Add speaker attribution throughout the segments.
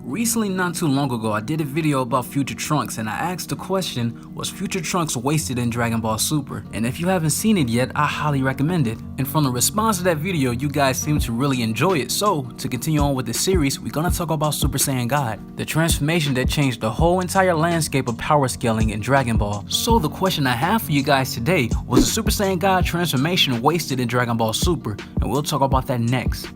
Speaker 1: Recently, not too long ago, I did a video about Future Trunks and I asked the question, was Future Trunks wasted in Dragon Ball Super? And if you haven't seen it yet, I highly recommend it. And from the response to that video, you guys seem to really enjoy it. So, to continue on with the series, we're gonna talk about Super Saiyan God, the transformation that changed the whole entire landscape of power scaling in Dragon Ball. So the question I have for you guys today, was the Super Saiyan God transformation wasted in Dragon Ball Super? And we'll talk about that next.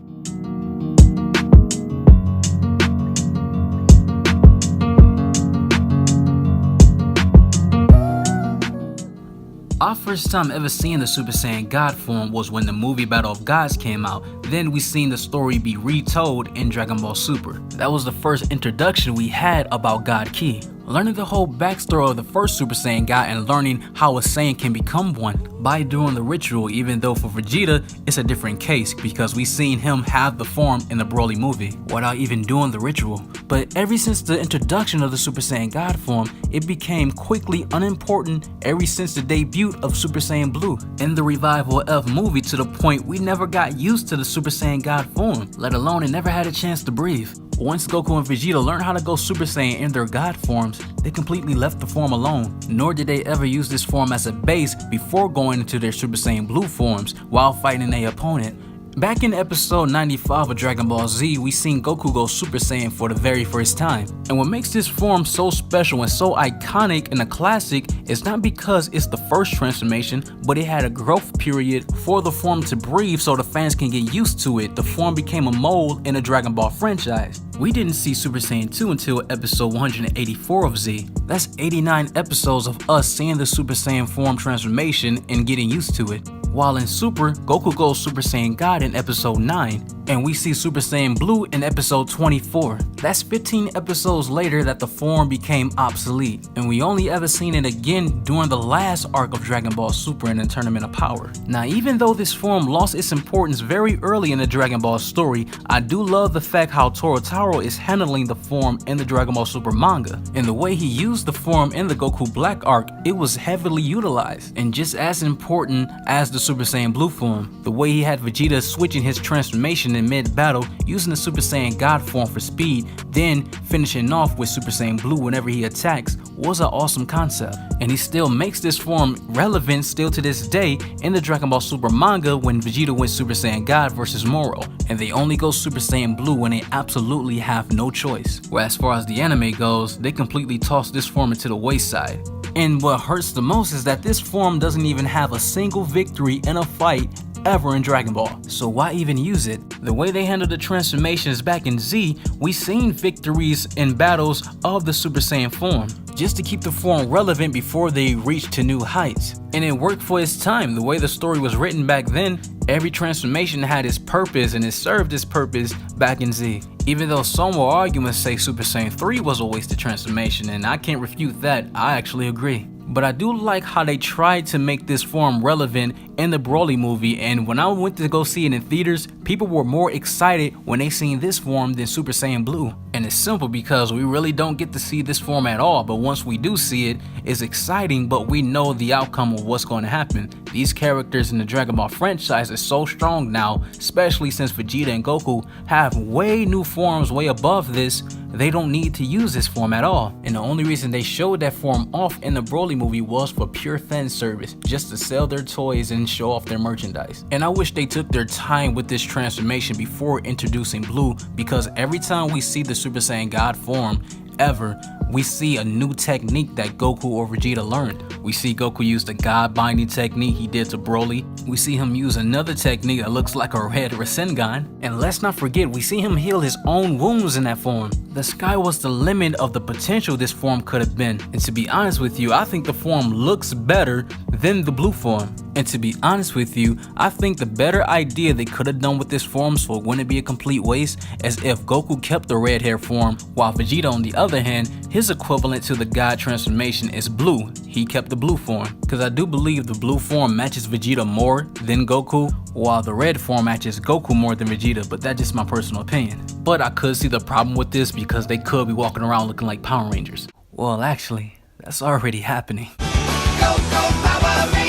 Speaker 1: Our first time ever seeing the Super Saiyan God form was when the movie Battle of Gods came out. Then we seen the story be retold in Dragon Ball Super. That was the first introduction we had about God Ki. Learning the whole backstory of the first Super Saiyan God and learning how a Saiyan can become one by doing the ritual, even though for Vegeta it's a different case because we seen him have the form in the Broly movie without even doing the ritual. But ever since the introduction of the Super Saiyan God form, it became quickly unimportant ever since the debut of Super Saiyan Blue in the Revival F movie, to the point we never got used to the Super Saiyan God form, let alone it never had a chance to breathe. Once Goku and Vegeta learned how to go Super Saiyan in their God forms, they completely left the form alone, nor did they ever use this form as a base before going into their Super Saiyan Blue forms while fighting their opponent. Back in episode 95 of Dragon Ball Z, we seen Goku go Super Saiyan for the very first time. And what makes this form so special and so iconic and a classic is not because it's the first transformation, but it had a growth period for the form to breathe so the fans can get used to it. The form became a mold in the Dragon Ball franchise. We didn't see Super Saiyan 2 until episode 184 of Z. That's 89 episodes of us seeing the Super Saiyan form transformation and getting used to it. While in Super, Goku goes Super Saiyan God in episode 9, and we see Super Saiyan Blue in episode 24. That's 15 episodes later that the form became obsolete, and we only ever seen it again during the last arc of Dragon Ball Super in the Tournament of Power. Now, even though this form lost its importance very early in the Dragon Ball story, I do love the fact how Torotaro is handling the form in the Dragon Ball Super manga. And the way he used the form in the Goku Black arc, it was heavily utilized, and just as important as the Super Saiyan Blue form. The way he had Vegeta switching his transformation in mid-battle, using the Super Saiyan God form for speed, then finishing off with Super Saiyan Blue whenever he attacks, was an awesome concept. And he still makes this form relevant still to this day in the Dragon Ball Super manga when Vegeta went Super Saiyan God versus Moro, and they only go Super Saiyan Blue when they absolutely have no choice. Where as far as the anime goes, they completely toss this form into the wayside. And what hurts the most is that this form doesn't even have a single victory in a fight ever in Dragon Ball. So why even use it? The way they handled the transformations back in Z, we seen victories in battles of the Super Saiyan form, just to keep the form relevant before they reach to new heights. And it worked for its time. The way the story was written back then, every transformation had its purpose and it served its purpose back in Z. Even though some will argue and say Super Saiyan 3 was a wasted transformation, and I can't refute that, I actually agree. But I do like how they tried to make this form relevant in the Broly movie, and when I went to go see it in theaters, people were more excited when they seen this form than Super Saiyan Blue. And it's simple because we really don't get to see this form at all, but once we do see it, it's exciting, but we know the outcome of what's going to happen. These characters in the Dragon Ball franchise are so strong now, especially since Vegeta and Goku have way new forms way above this. They don't need to use this form at all. And the only reason they showed that form off in the Broly movie was for pure fan service, just to sell their toys and show off their merchandise. And I wish they took their time with this transformation before introducing Blue, because every time we see the Super Saiyan God form ever, we see a new technique that Goku or Vegeta learned. We see Goku use the God binding technique he did to Broly. We see him use another technique that looks like a red Rasengan. And let's not forget, we see him heal his own wounds in that form. The sky was the limit of the potential this form could have been. And to be honest with you, I think the form looks better than the blue form. And to be honest with you, I think the better idea they could have done with this form, so it wouldn't be a complete waste, as if Goku kept the red hair form, while Vegeta on the other hand, his equivalent to the God transformation is blue. He kept the blue form, because I do believe the blue form matches Vegeta more than Goku, while the red form matches Goku more than Vegeta, but that's just my personal opinion. But I could see the problem with this because they could be walking around looking like Power Rangers. Well, actually, that's already happening. Go, go, Power Rangers!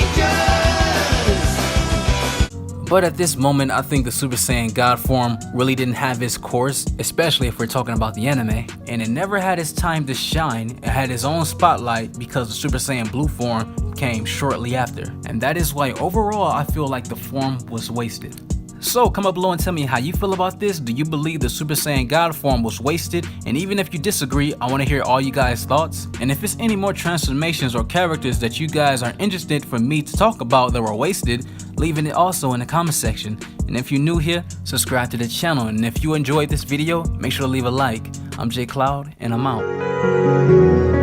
Speaker 1: But at this moment, I think the Super Saiyan God form really didn't have its course, especially if we're talking about the anime, and it never had its time to shine. It had its own spotlight because the Super Saiyan Blue form came shortly after, and that is why overall I feel like the form was wasted. So comment below and tell me how you feel about this. Do you believe the Super Saiyan God form was wasted? And even if you disagree, I want to hear all you guys' thoughts. And if there's any more transformations or characters that you guys are interested for me to talk about that were wasted, leaving it also in the comment section. And if you're new here, subscribe to the channel. And if you enjoyed this video, make sure to leave a like. I'm J Cloud, and I'm out.